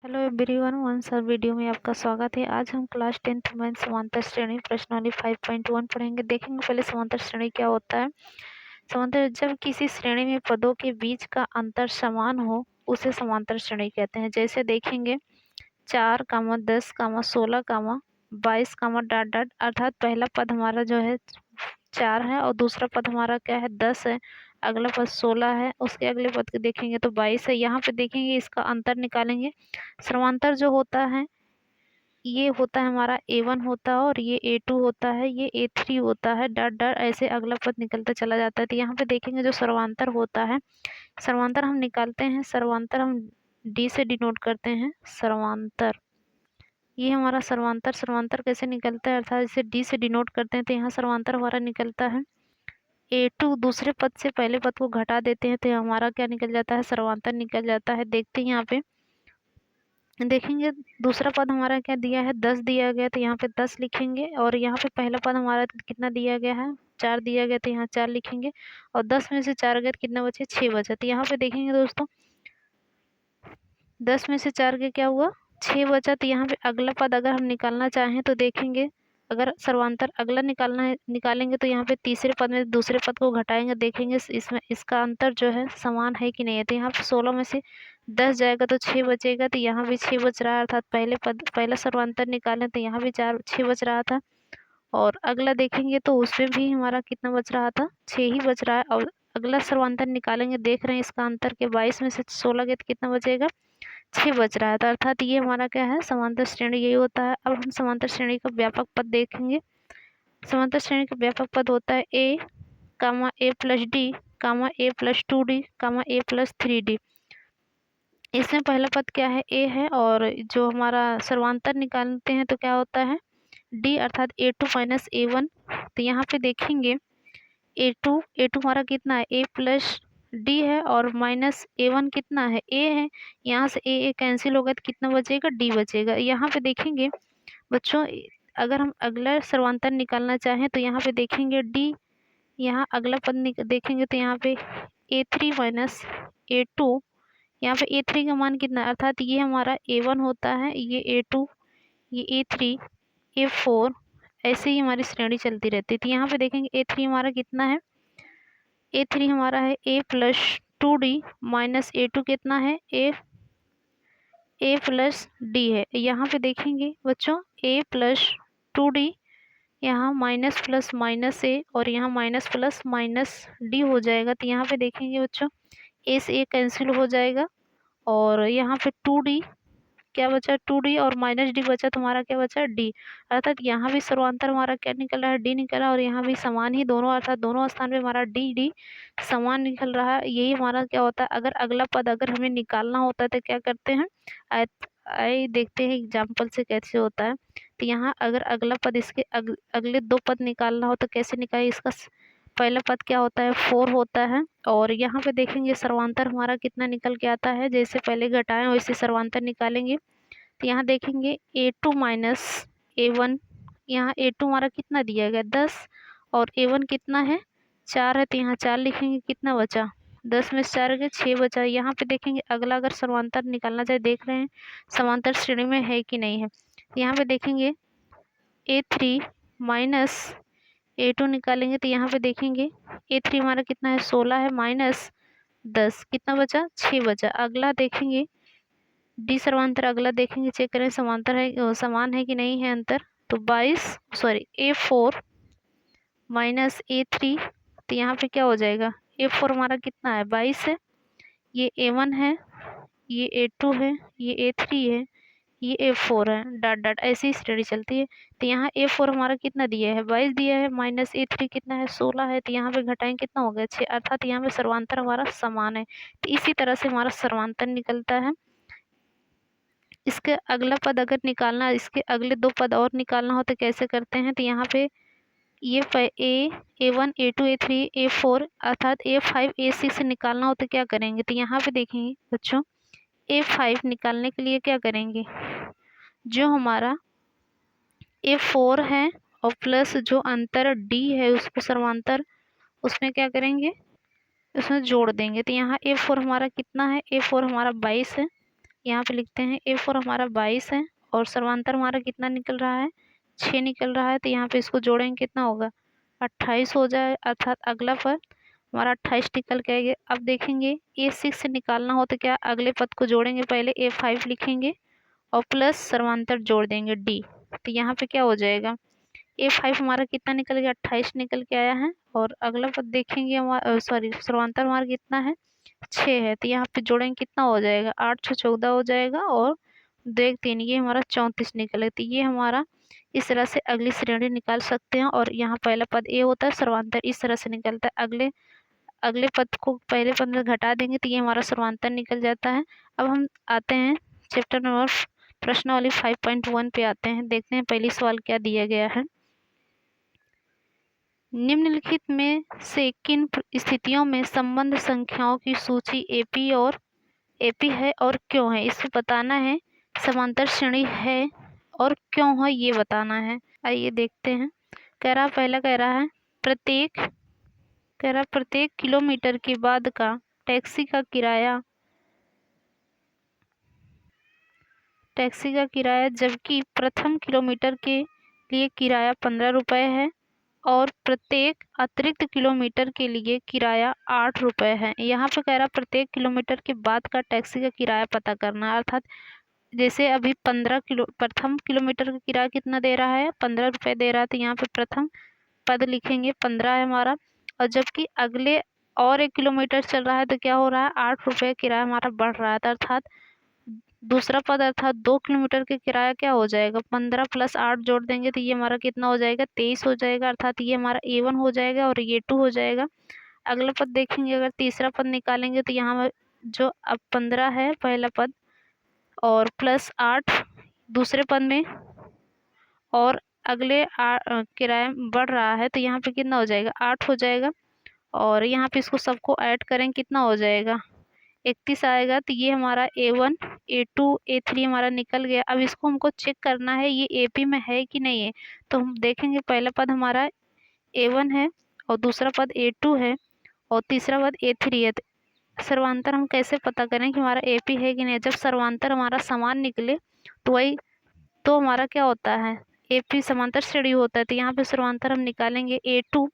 Hello everyone, one sir video में आपका स्वागत है। आज हम क्लास 10th में समांतर श्रेणी प्रश्नावली 5.1 पढ़ेंगे। देखेंगे पहले समांतर श्रेणी क्या होता है। समांतर जब किसी श्रेणी में पदों के बीच का अंतर समान हो उसे समांतर श्रेणी कहते हैं। जैसे देखेंगे 4, 10, 16, 22, डॉट डॉट, अर्थात पहला पद हमारा जो है 4 है और दूसरा पद हमारा क्या है 10 है, अगला पद 16 है, उसके अगले पद के देखेंगे तो 22 है। यहाँ पे देखेंगे इसका अंतर निकालेंगे। समांतर जो होता है ये होता है हमारा A1 होता है और ये A2 होता है, ये A3 होता है, डॉट डॉट ऐसे अगला पद निकलता चला जाता है। तो यहाँ पे देखेंगे जो सर्वांतर होता है, सर्वांतर हम निकालते हैं। सर्वांतर हम D से डिनोट करते हैं। सर्वांतर ये हमारा सर्वांतर, सर्वांतर कैसे निकलता है अर्थात इसे D से डिनोट करते हैं। तो यहाँ सर्वांतर हमारा निकलता है A2, दूसरे पद से पहले पद को घटा देते हैं तो हमारा क्या निकल जाता है, सर्वांतर निकल जाता है। देखते हैं यहाँ पे देखेंगे दूसरा पद हमारा क्या दिया है 10 दिया गया, तो यहाँ पे 10 लिखेंगे और यहाँ पे पहला पद हमारा कितना दिया गया है 4 दिया गया, तो यहाँ 4 लिखेंगे और 10 में से 4 गए तो कितना बचे 6 बचा। तो यहाँ पे देखेंगे दोस्तों 10 में से 4 के क्या हुआ 6 बचा। तो यहाँ पे अगला पद अगर हम निकालना चाहें तो देखेंगे अगर सर्वांतर अगला निकालना है निकालेंगे तो यहाँ पे तीसरे पद में दूसरे पद को घटाएंगे, देखेंगे इसमें इसका अंतर जो है समान है कि नहीं है। तो यहाँ पे 16 में से 10 जाएगा तो 6 बचेगा, तो यहाँ भी 6 बच रहा है, अर्थात पहला सर्वांतर निकालें तो यहाँ भी 6 बच रहा था और अगला देखेंगे तो उसमें भी हमारा कितना बच रहा था 6 ही बच रहा है। और अगला सर्वांतर निकालेंगे, देख रहे हैं इसका अंतर के 22 में से 16 गए तो कितना बचेगा 6 बच रहा है। तो अर्थात ये हमारा क्या है समांतर श्रेणी यही होता है। अब हम समांतर श्रेणी का व्यापक पद देखेंगे। समांतर श्रेणी का व्यापक पद होता है A, A plus D, A plus 2D, A plus 3D। इसमें पहला पद क्या है A है और जो हमारा सर्वांतर निकालते हैं तो क्या होता है D, अर्थात A2 माइनस A1। तो यहाँ पे देखेंगे A2 हमारा कितना है A प्लस D है और माइनस A1 कितना है A है। यहाँ से A कैंसिल होगा तो कितना बचेगा D बचेगा। यहाँ पे देखेंगे बच्चों अगर हम अगला सर्वांतर निकालना चाहें तो यहाँ पे देखेंगे D, यहाँ अगला पद देखेंगे तो यहाँ पे A3 माइनस A2, यहाँ पे A3 का मान कितना है अर्थात ये हमारा A1 होता है, ये A2, ये A3, A4, ऐसे ही हमारी श्रेणी चलती रहती है। तो यहाँ पे देखेंगे A3 हमारा कितना है A3 हमारा है A plus 2D minus A2 कितना है A प्लस D है। यहाँ पे देखेंगे बच्चों A प्लस 2D, यहाँ माइनस प्लस माइनस A और यहाँ माइनस प्लस माइनस D हो जाएगा। तो यहाँ पे देखेंगे बच्चों A से A कैंसिल हो जाएगा और यहाँ पे 2D क्या बचा 2D और माइनस D बचा, तो हमारा क्या बचा D, अर्थात यहाँ भी सर्वांतर हमारा क्या निकल रहा है D निकल रहा है और यहाँ भी समान ही दोनों, अर्थात दोनों स्थान पे हमारा D समान निकल रहा है। यही हमारा क्या होता है अगर अगला पद अगर हमें निकालना होता है तो क्या करते हैं आए देखते हैं एग्जाम्पल से कैसे होता है। तो यहाँ अगर अगला पद इसके अगले 2 पद निकालना हो तो कैसे निकाले, इसका पहला पद क्या होता है 4 होता है और यहाँ पे देखेंगे सर्वांतर हमारा कितना निकल के आता है, जैसे पहले घटाएं वैसे सर्वांतर निकालेंगे। तो यहाँ देखेंगे A2 माइनस A1, यहाँ A2 हमारा कितना दिया गया 10 और A1 कितना है 4 है, तो यहाँ 4 लिखेंगे, कितना बचा 10 में से 4 गए 6 बचा। यहाँ पे देखेंगे अगला अगर समांतर निकालना चाहे, देख रहे हैं समांतर श्रेणी में है कि नहीं है। यहाँ पे देखेंगे A3 माइनस A2 निकालेंगे तो यहाँ पे देखेंगे A3 हमारा कितना है 16 है माइनस 10 कितना बचा 6 बचा। अगला देखेंगे D सर्वांतर, अगला देखेंगे चेक करें समांतर है समान है कि नहीं है अंतर, तो 22 सॉरी A4 माइनस A3, तो यहाँ पे क्या हो जाएगा A4 हमारा कितना है 22 है, ये A1 है, ये A2 है, ये A3 है, ये A4 है, डॉट डॉट ऐसी ही श्रेणी चलती है। तो यहाँ A4 हमारा कितना दिया है 22 दिया है, माइनस A3 कितना है 16 है, तो यहाँ पे घटाएं कितना हो गया 6, अर्थात यहाँ पे सर्वांतर हमारा समान है। तो इसी तरह से हमारा सर्वांतर निकलता है। इसके अगला पद अगर निकालना, इसके अगले 2 पद और निकालना हो तो कैसे करते हैं, तो यहाँ पे ये A1 A2 A3 A4 अर्थात A5 A6 निकालना हो तो क्या करेंगे, तो यहाँ पे देखेंगे बच्चों A5 निकालने के लिए क्या करेंगे, जो हमारा A4 है और प्लस जो अंतर D है उसको सर्वांतर उसमें क्या करेंगे उसमें जोड़ देंगे। तो यहाँ A4 हमारा कितना है A4 हमारा 22 है, यहाँ पे लिखते हैं A4 हमारा 22 है और सर्वांतर हमारा कितना निकल रहा है, 6 निकल रहा है। तो यहाँ पे इसको जोड़ेंगे कितना होगा, 28 हो जाए, अर्थात अगला पद हमारा 28 निकल के आएगा। अब देखेंगे A6 से निकालना हो तो क्या, अगले पद को जोड़ेंगे, पहले A5 लिखेंगे और प्लस सर्वांतर जोड़ देंगे D। तो यहाँ पे क्या हो जाएगा, A5 हमारा कितना निकल गया, 28 निकल के आया है। और अगला पद देखेंगे हमारा सर्वांतर हमारा कितना है, 6 है। तो यहाँ पे जोड़ेंगे कितना हो जाएगा, 8 6 14 हो जाएगा और 2 1 3, ये हमारा 34 निकले। तो ये हमारा इस तरह से अगली श्रेणी निकाल सकते हैं। और यहाँ पहला पद A होता है, सर्वांतर इस तरह से निकलता है। अगले अगले पद को पहले पद में घटा देंगे तो ये हमारा सर्वांतर निकल जाता है। अब हम आते हैं चैप्टर नंबर प्रश्नावली 5.1 पे आते हैं। देखते हैं पहली सवाल क्या दिया गया है। निम्नलिखित में से किन स्थितियों में संबंध संख्याओं की सूची एपी है और क्यों है, इसे बताना है। समांतर श्रेणी है और क्यों है ये बताना है। आइए देखते हैं। पहला कह रहा है प्रत्येक किलोमीटर के बाद का टैक्सी का किराया जबकि प्रथम किलोमीटर के लिए किराया 15 रुपये है और प्रत्येक अतिरिक्त किलोमीटर के लिए किराया 8 रुपये है। यहाँ पे कह रहा प्रत्येक किलोमीटर के बाद का टैक्सी का किराया पता करना, अर्थात जैसे अभी प्रथम किलोमीटर का किराया कितना दे रहा है, 15 रुपये दे रहा है। तो यहाँ पे प्रथम पद लिखेंगे 15 है हमारा, और जबकि अगले और 1 किलोमीटर चल रहा है तो क्या हो रहा है, 8 रुपये किराया हमारा बढ़ रहा है। अर्थात दूसरा पद अर्थात 2 किलोमीटर के किराया क्या हो जाएगा, 15 + 8 जोड़ देंगे तो ये हमारा कितना हो जाएगा, 23 हो जाएगा। अर्थात ये हमारा A1 हो जाएगा और ये 2 हो जाएगा। अगला पद देखेंगे, अगर तीसरा पद निकालेंगे तो यहाँ जो अब 15 है पहला पद और प्लस 8 दूसरे पद में, और अगले किराया बढ़ रहा है तो यहाँ पे कितना हो जाएगा, 8 हो जाएगा। और यहाँ पे इसको सबको ऐड करें कितना हो जाएगा, 31 आएगा। तो ये हमारा A1 A2 A3 हमारा निकल गया। अब इसको हमको चेक करना है ये AP में है कि नहीं है। तो हम देखेंगे पहला पद हमारा A1 है और दूसरा पद A2 है और तीसरा पद A3 है। तो सर्वांतर हम कैसे पता करें कि हमारा AP है कि नहीं। जब सर्वांतर हमारा समान निकले तो हमारा क्या होता है, AP समांतर श्रेणी होता है। तो यहाँ पे सर्वांतर हम निकालेंगे A2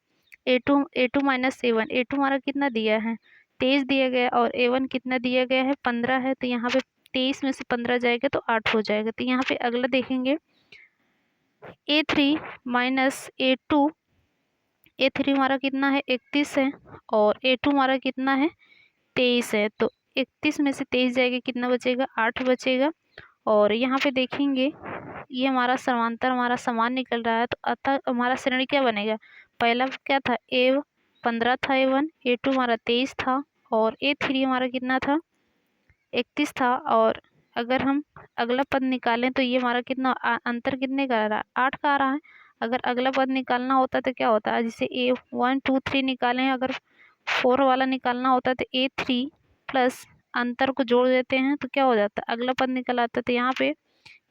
माइनस A1। A2 हमारा कितना दिया है, 23 दिया गया और A1 कितना दिया गया है, 15 है। तो यहाँ पे 23 में से 15 जाएगा तो 8 हो जाएगा। तो यहाँ पे अगला देखेंगे A3 माइनस A2। A3 हमारा कितना है, 31 है और A2 हमारा कितना है, 23 है। तो 31 में से 23 जाएगा, कितना बचेगा, 8 बचेगा। और यहाँ पे देखेंगे ये हमारा समांतर हमारा समान निकल रहा है। तो अतः हमारा श्रेणी क्या बनेगा, पहला क्या था, A15 था A1, A2 हमारा 23 था और A3 हमारा कितना था, 31 था। और अगर हम अगला पद निकालें तो ये हमारा कितना अंतर कितने का आ रहा है, 8 का आ रहा है। अगर अगला पद निकालना होता तो क्या होता है, जैसे A1 2 3 निकालें, अगर 4 वाला निकालना होता तो A3 प्लस अंतर को जोड़ देते हैं तो क्या हो जाता है, अगला पद निकल आता है। तो यहाँ पे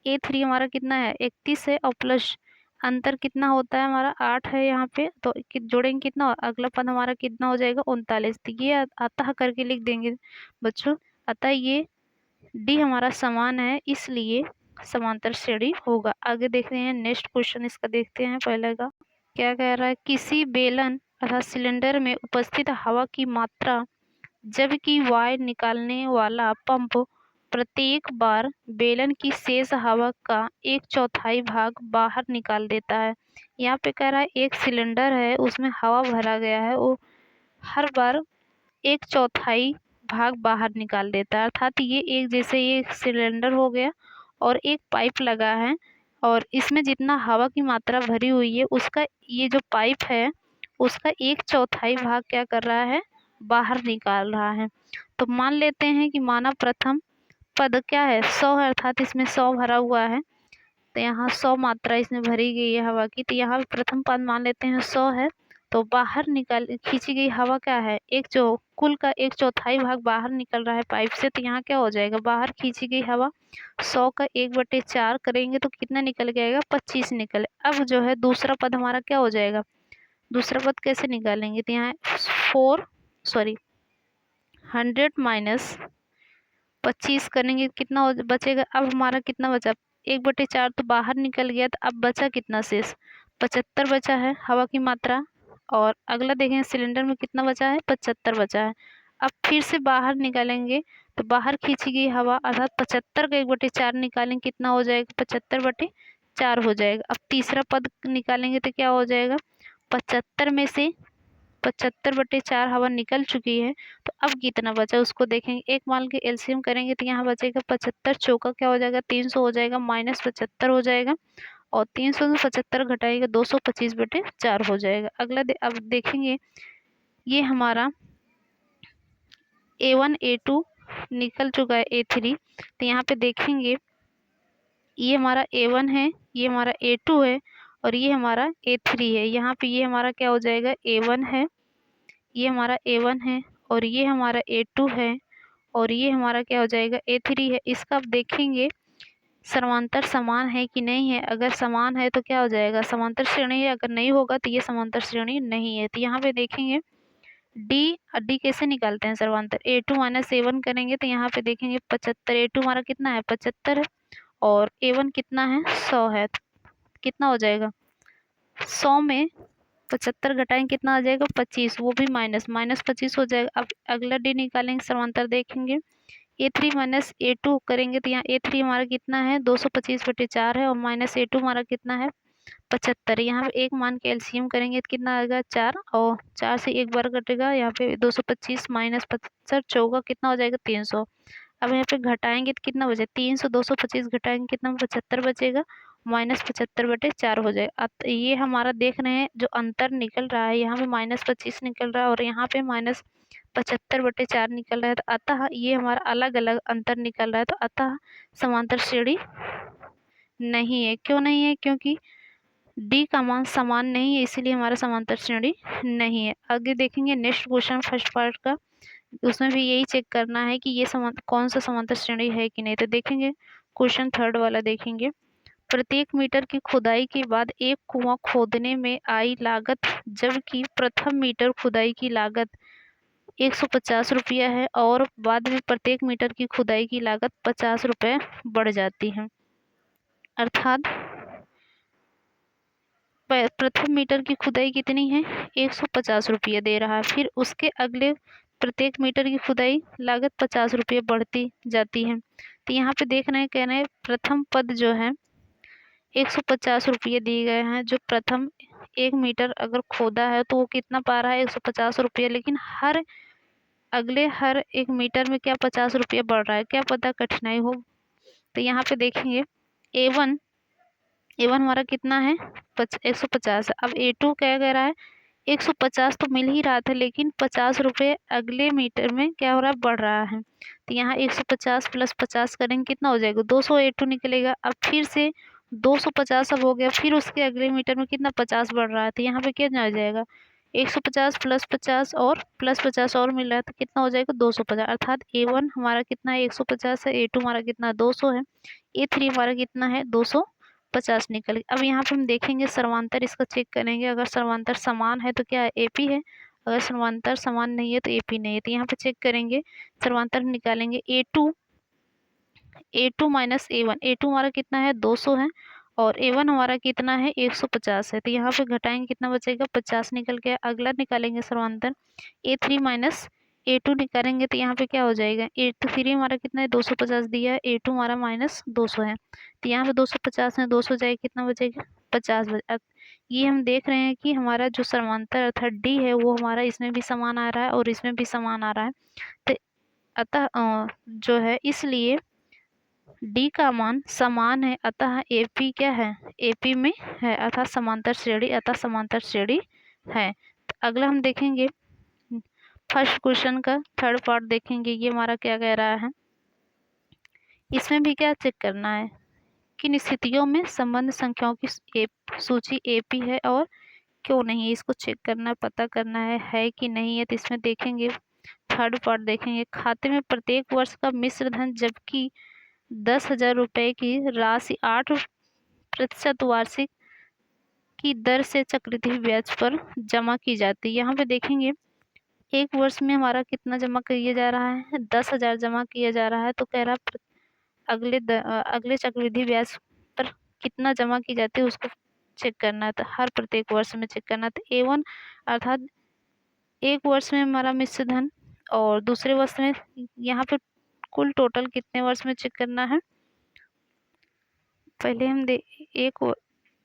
A3 हमारा कितना है, 31 है और प्लस अंतर कितना होता है हमारा, 8 है यहाँ पे। तो जोड़ेंगे कितना, अगला पद हमारा कितना हो जाएगा, 39। तो ये अतः करके लिख देंगे बच्चों। अतः ये D हमारा समान है, इसलिए समांतर श्रेणी होगा। आगे देख रहे हैं नेक्स्ट क्वेश्चन, इसका देखते हैं पहले का क्या कह रहा है। किसी बेलन अर्थात सिलेंडर में उपस्थित हवा की मात्रा जबकि वायु निकालने वाला पंप प्रत्येक बार बेलन की शेष हवा का 1/4 भाग बाहर निकाल देता है। यहाँ पे कह रहा है एक सिलेंडर है, उसमें हवा भरा गया है, वो हर बार 1/4 भाग बाहर निकाल देता है। अर्थात ये एक जैसे ये सिलेंडर हो गया और एक पाइप लगा है और इसमें जितना हवा की मात्रा भरी हुई है उसका ये जो पाइप है उसका 1/4 भाग क्या कर रहा है, बाहर निकाल रहा है। तो मान लेते हैं कि माना प्रथम पद क्या है, 100 है, अर्थात इसमें 100 भरा हुआ है। तो यहाँ 100 मात्रा इसमें भरी गई है हवा की। तो यहाँ प्रथम पद मान लेते हैं 100 है। तो बाहर खींची गई हवा क्या है, कुल का 1/4 भाग बाहर निकल रहा है पाइप से। तो यहाँ क्या हो जाएगा, बाहर खींची गई हवा 100 का 1/4 करेंगे तो कितना निकल जाएगा, 25 निकले। अब जो है दूसरा पद हमारा क्या हो जाएगा, दूसरा पद कैसे निकालेंगे। तो यहाँ 100 माइनस 25 करेंगे कितना बचेगा। अब हमारा कितना बचा, 1/4 तो बाहर निकल गया, तो अब बचा कितना शेष, 75 बचा है हवा की मात्रा। और अगला देखेंगे सिलेंडर में कितना बचा है, 75 बचा है। अब फिर से बाहर निकालेंगे तो बाहर खींची गई हवा, अर्थात 75 का 1/4 निकालेंगे कितना हो जाएगा, 75/4 हो जाएगा। अब तीसरा पद निकालेंगे तो क्या हो जाएगा, 75 में से 75/4 हवा निकल चुकी है, तो अब कितना बचा उसको देखेंगे। एक मान के एलसीएम करेंगे तो यहाँ बचेगा 75 चौका क्या हो जाएगा, 300 हो जाएगा, -75 हो जाएगा। और 300 में 75 घटाएगा 225/4 हो जाएगा। अब देखेंगे ये हमारा A1 A2 निकल चुका है, A3। तो यहाँ पे देखेंगे ये हमारा A1 है, ये हमारा A2 है और ये हमारा A3 है। यहाँ पे ये हमारा क्या हो जाएगा, A1 है, ये हमारा A1 है और ये हमारा A2 है और ये हमारा क्या हो जाएगा, A3 है। इसका अब देखेंगे समांतर समान है कि नहीं है। अगर समान है तो क्या हो जाएगा, समांतर श्रेणी है, अगर नहीं होगा तो ये समांतर श्रेणी नहीं है। तो यहाँ पे देखेंगे डी कैसे निकालते हैं समांतर, A2 - A1 करेंगे तो यहाँ पे देखेंगे 75, A2 हमारा कितना है 75 है और A1 कितना है 100 है। तो कितना हो जाएगा, 100 में 75 घटाएंगे कितना आ जाएगा 25, वो भी -25 हो जाएगा। अब अगला डी निकालेंगे समांतर देखेंगे, A3 - A2 करेंगे तो यहाँ A3 हमारा कितना है 225/4 है और -A2 हमारा कितना है 75। यहाँ पे एक मान के एलसीएम करेंगे तो कितना आएगा 4 और 4 से एक बार कटेगा, यहाँ पे 225 -75 चौका कितना हो जाएगा 300। अब यहाँ पे घटाएंगे तो कितना बचे 300, 225 घटाएंगे कितना 75 बचेगा, -75/4 हो जाएगा। अब ये हमारा देख रहे हैं जो अंतर निकल रहा है, यहाँ पे -25 निकल रहा है और यहाँ पे -75/4 निकल रहा है। तो अतः ये हमारा अलग अलग अंतर निकल रहा है, तो अतः समांतर श्रेणी नहीं है। क्यों नहीं है, क्योंकि डी का मान समान नहीं है, इसीलिए हमारा समांतर श्रेणी नहीं है। आगे देखेंगे नेक्स्ट क्वेश्चन फर्स्ट पार्ट का, उसमें भी यही चेक करना है कि ये कौन सा समांतर श्रेणी है कि नहीं। तो देखेंगे क्वेश्चन थर्ड वाला देखेंगे, प्रत्येक मीटर की खुदाई के बाद एक कुआं खोदने में आई लागत, जबकि प्रथम मीटर खुदाई की लागत 150 रुपया है और बाद में प्रत्येक मीटर की खुदाई की लागत 50 रुपये बढ़ जाती है। अर्थात प्रथम मीटर की खुदाई कितनी है 150 रुपये दे रहा है, फिर उसके अगले प्रत्येक मीटर की खुदाई लागत 50 रुपये बढ़ती जाती है। तो यहाँ पे देख रहे हैं, कह रहे हैं प्रथम पद जो है 150 रुपये दिए गए हैं, जो प्रथम 1 मीटर अगर खोदा है तो वो कितना पा रहा है 150 रुपये, लेकिन हर 1 मीटर में क्या 50 रुपये बढ़ रहा है, क्या पता कठिनाई हो। तो यहाँ पे देखेंगे A1 हमारा कितना है 150 है। अब A2 क्या कह रहा है 150 तो मिल ही रहा था, लेकिन 50 रुपये अगले मीटर में क्या हो रहा है बढ़ रहा है। तो यहाँ 150 + 50 करेंगे कितना हो जाएगा 200 A2 निकलेगा। अब फिर से 250 अब हो गया, फिर उसके अगले मीटर में कितना 50 बढ़ रहा है, तो यहाँ पे क्या आ जाएगा 150 + 50 और +50 और मिल रहा है, तो कितना हो जाएगा 250। अर्थात A1 हमारा कितना है 150 है, A2 हमारा कितना 200 है, A3 हमारा कितना है 250 निकल गया। अब यहाँ पे हम देखेंगे सर्वांतर इसका चेक करेंगे, अगर सर्वांतर समान है तो क्या है AP है, अगर सर्वांतर समान नहीं है तो AP नहीं है। तो यहाँ पे चेक करेंगे सर्वांतर निकालेंगे A2 - A1, A2 हमारा कितना है 200 है और A1 हमारा कितना है 150 है। तो यहाँ पे घटाएंगे कितना बचेगा 50 निकल गया। अगला निकालेंगे सर्वांतर A3 - A2 निकालेंगे तो यहाँ पे क्या हो जाएगा A3 हमारा कितना है 250 दिया है, A2 हमारा -200 है। तो यहाँ पे 250 में 200 जाएगा कितना बचेगा 50 बचे। ये हम देख रहे हैं कि हमारा जो समांतर अर्थात डी है वो हमारा इसमें भी समान आ रहा है और इसमें भी समान आ रहा है। तो अतः जो है इसलिए डी का मान समान है, अतः AP क्या है AP में है, अर्थात समांतर श्रेणी, अतः समांतर श्रेणी है। तो अगला हम देखेंगे फर्स्ट क्वेश्चन का थर्ड पार्ट देखेंगे, ये हमारा क्या कह रहा है, इसमें भी क्या चेक करना है किन स्थितियों में संबंध संख्याओं की सूची AP है और क्यों नहीं है, इसको चेक करना पता करना है कि नहीं है। तो इसमें देखेंगे थर्ड पार्ट देखेंगे, खाते में प्रत्येक वर्ष का मिश्र धन जबकि 10,000 रुपये की राशि 8% वार्षिक की दर से चक्रवृद्धि ब्याज पर जमा की जाती है। यहाँ पे देखेंगे एक वर्ष में हमारा कितना जमा किया जा रहा है, 10,000 जमा किया जा रहा है। तो कह रहा है अगले चक्रवृद्धि ब्याज पर कितना जमा की जाती है उसको चेक करना है, तो हर प्रत्येक वर्ष में चेक करना है। तो A1 अर्थात एक वर्ष में हमारा मिश्र धन और दूसरे वर्ष में यहाँ पे कुल टोटल कितने वर्ष में चेक करना है। पहले हम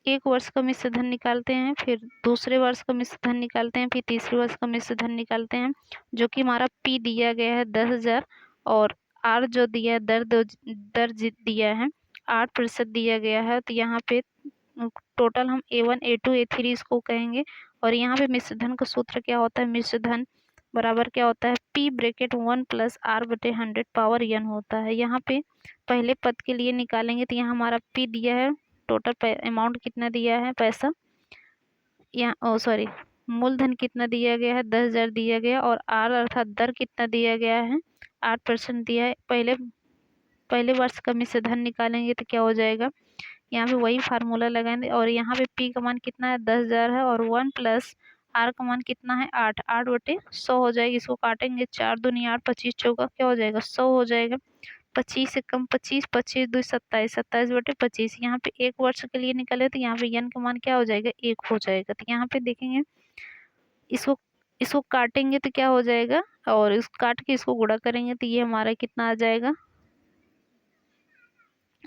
एक वर्ष का मिश्र धन निकालते हैं, फिर दूसरे वर्ष का मिश्र धन निकालते हैं, फिर तीसरे वर्ष का मिश्र धन निकालते हैं, जो कि हमारा P दिया गया है 10,000 और R जो दिया है दर दिया है 8% दिया गया है। तो यहाँ पे टोटल हम A1 A2 A3 इसको कहेंगे। और यहाँ पे मिश्र धन का सूत्र क्या होता है, मिश्र धन बराबर क्या होता है, P bracket 1 + R/100 power n होता है। यहाँ पे पहले पद के लिए निकालेंगे तो यहाँ हमारा P दिया है, टोटल अमाउंट कितना दिया है पैसा, यहाँ सॉरी मूलधन कितना दिया गया है 10,000 दिया गया, और R अर्थात दर कितना दिया गया है 8% दिया है। पहले वर्ष का मिश्र धन निकालेंगे तो क्या हो जाएगा, यहाँ पे वही फार्मूला लगाएंगे और यहाँ पे P का मान कितना है 10,000 है और 1 + R का मान कितना है 8/100 हो जाएगी। इसको काटेंगे 4 दूनी 8 25 चौका क्या हो जाएगा 100 हो जाएगा। 25 से कम 25, 25 2 27, 27/25। यहाँ पे एक वर्ष के लिए निकले तो यहाँ पे n का मान क्या हो जाएगा 1 हो जाएगा। तो यहाँ पे देखेंगे इसको इसको काटेंगे तो क्या हो जाएगा, और इस काट के इसको गुणा करेंगे तो ये हमारा कितना आ जाएगा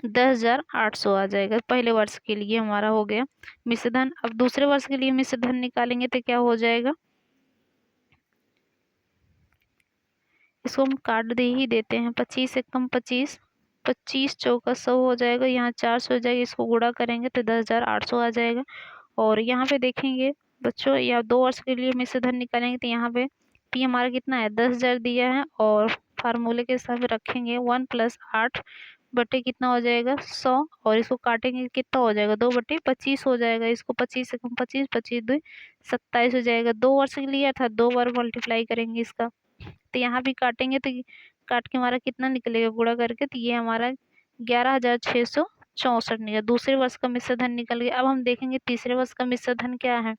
10,800 आ जाएगा। पहले वर्ष के लिए हमारा हो गया मिश्र धन। अब दूसरे वर्ष के लिए मिश्र धन निकालेंगे तो क्या हो जाएगा, इसको हम काट दे ही देते हैं। 25 से कम 25, 25 चौका 100 हो जाएगा, यहाँ 400 हो जाएगा, इसको गुणा करेंगे तो 10,800 आ जाएगा। और यहाँ पे देखेंगे बच्चों, या 2 वर्ष के लिए मिश्र धन निकालेंगे तो यहाँ पे P हमारा कितना है 10,000 दिया है, और फार्मूले के हिसाब से रखेंगे 1 + 8 बटे कितना हो जाएगा 100, और इसको काटेंगे कितना हो जाएगा 2/25 हो जाएगा। इसको 25 से कम 25, 25 2 27 हो जाएगा। 2 वर्ष के लिए अर्थात 2 बार मल्टीप्लाई करेंगे इसका, तो यहाँ भी काटेंगे तो काट के हमारा कितना निकलेगा गुणा करके, तो ये हमारा 11,664 निकला। दूसरे वर्ष का मिश्र धन निकल गया। अब हम देखेंगे तीसरे वर्ष का मिश्र धन क्या है।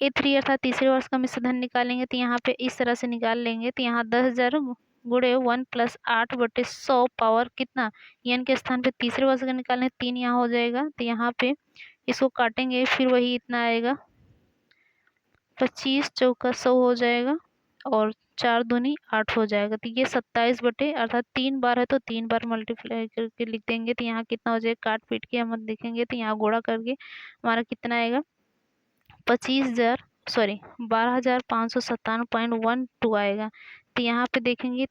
A3 अर्थात तीसरे वर्ष का मिश्र धन निकालेंगे तो यहाँ पे इस तरह से निकाल लेंगे। तो यहाँ 10,000 गुणे 1 + 8/100 पावर कितना, n के स्थान पे तीसरे वर्ष का निकालें 3 यहाँ हो जाएगा। तो यहाँ पे इसको काटेंगे फिर वही इतना आएगा, 25 चौका 100 हो जाएगा, और 4 दूनी 8 हो जाएगा। तो ये 27 बटे अर्थात 3 बार है तो 3 बार मल्टीप्लाई करके लिख देंगे। तो यहाँ कितना हो जाएगा, काट पीट के हम देखेंगे तो यहाँ गुणा करके हमारा कितना आएगा 12,597.12 आएगा। तो यहाँ पे देखेंगे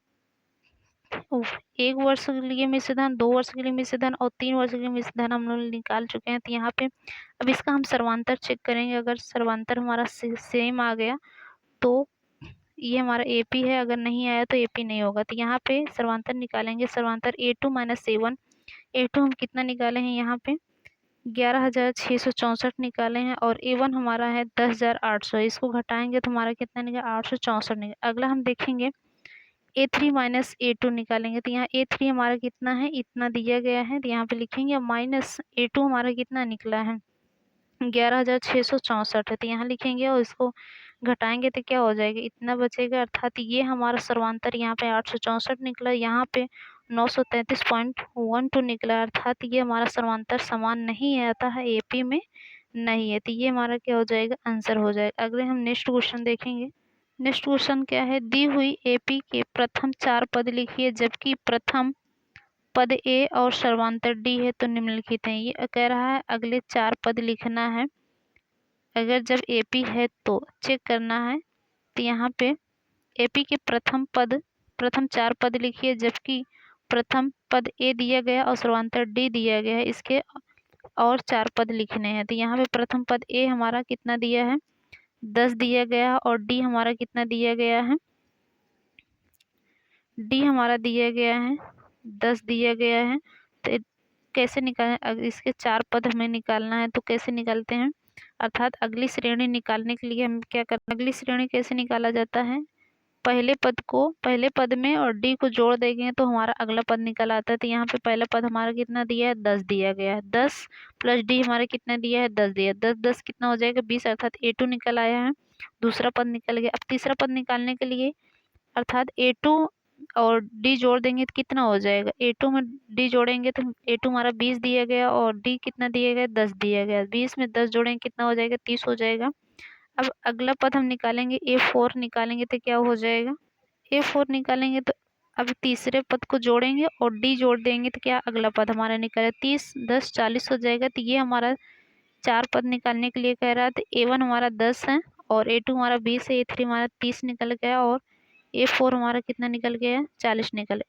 एक वर्ष के लिए मिश्र धन, 2 वर्ष के लिए मिश्र धन और 3 वर्ष के लिए मिश्र धन हम लोग निकाल चुके हैं। तो यहाँ पे अब इसका हम सर्वांतर चेक करेंगे। अगर सर्वांतर हमारा सेम आ गया तो ये हमारा AP है, अगर नहीं आया तो AP नहीं होगा। तो यहाँ पे सर्वांतर निकालेंगे। सर्वांतर A2 - A1। A2 हम कितना निकाले हैं, यहाँ पे 11,664 निकाले हैं, और A1 हमारा है 10,800। इसको घटाएंगे तो हमारा कितना निकला 864 निकला। अगला हम देखेंगे A3 - A2 निकालेंगे। तो यहाँ A3 हमारा कितना है, इतना दिया गया है, तो यहाँ पे लिखेंगे माइनस A2 हमारा कितना निकला है 11,664 है। तो यहाँ लिखेंगे और इसको घटाएंगे तो क्या हो जाएगा, इतना बचेगा। अर्थात ये हमारा सर्वांतर यहाँ पे 864 निकला, यहाँ पे 933.12 निकला। अर्थात ये हमारा सर्वांतर समान नहीं आता है, AP में नहीं है। तो ये हमारा क्या हो जाएगा, आंसर हो जाएगा। अगले हम नेक्स्ट क्वेश्चन देखेंगे। नेक्स्ट क्वेश्चन क्या है, दी हुई AP के प्रथम 4 पद लिखिए जबकि प्रथम पद A और सर्वांतर D है तो निम्नलिखित है। ये कह रहा है अगले 4 पद लिखना है। अगर जब AP है तो चेक करना है। तो यहाँ पे AP के प्रथम 4 पद लिखिए जबकि प्रथम पद A दिया गया और सर्वांतर D दिया गया है। इसके और 4 पद लिखने हैं। तो यहाँ पे प्रथम पद A हमारा कितना दिया है 10 दिया गया है, और D हमारा कितना दिया गया है, D हमारा दिया गया है 10 दिया गया है। तो कैसे निकालें, अगर इसके 4 पद हमें निकालना है तो कैसे निकालते हैं, अर्थात अगली श्रेणी निकालने के लिए हम क्या करते हैं, अगली श्रेणी कैसे निकाला जाता है, पहले पद में और D को जोड़ देंगे तो हमारा अगला पद निकल आता है। तो यहाँ पे पहला पद हमारा कितना दिया है 10 दिया गया है, 10 + D हमारा कितना दिया है 10 दिया है, 10 10 कितना हो जाएगा 20, अर्थात A2 निकल आया है। दूसरा पद निकल गया। अब तीसरा पद निकालने के लिए अर्थात A2 और D जोड़ देंगे तो कितना हो जाएगा, A2 में D जोड़ेंगे तो A2 हमारा 20 दिया गया और D कितना दिया गया, 10 दिया गया। 20 में 10 जोड़ेंगे कितना हो जाएगा, 30 हो जाएगा। अब अगला पद हम निकालेंगे, A4 निकालेंगे तो क्या हो जाएगा, A4 निकालेंगे तो अब तीसरे पद को जोड़ेंगे और D जोड़ देंगे तो क्या अगला पद हमारा निकले 30 10 40 हो जाएगा। तो ये हमारा 4 पद निकालने के लिए कह रहा है। तो A1 हमारा 10 है और A2 हमारा 20 है, A3 हमारा 30 निकल गया और A4 हमारा कितना निकल गया, 40 निकल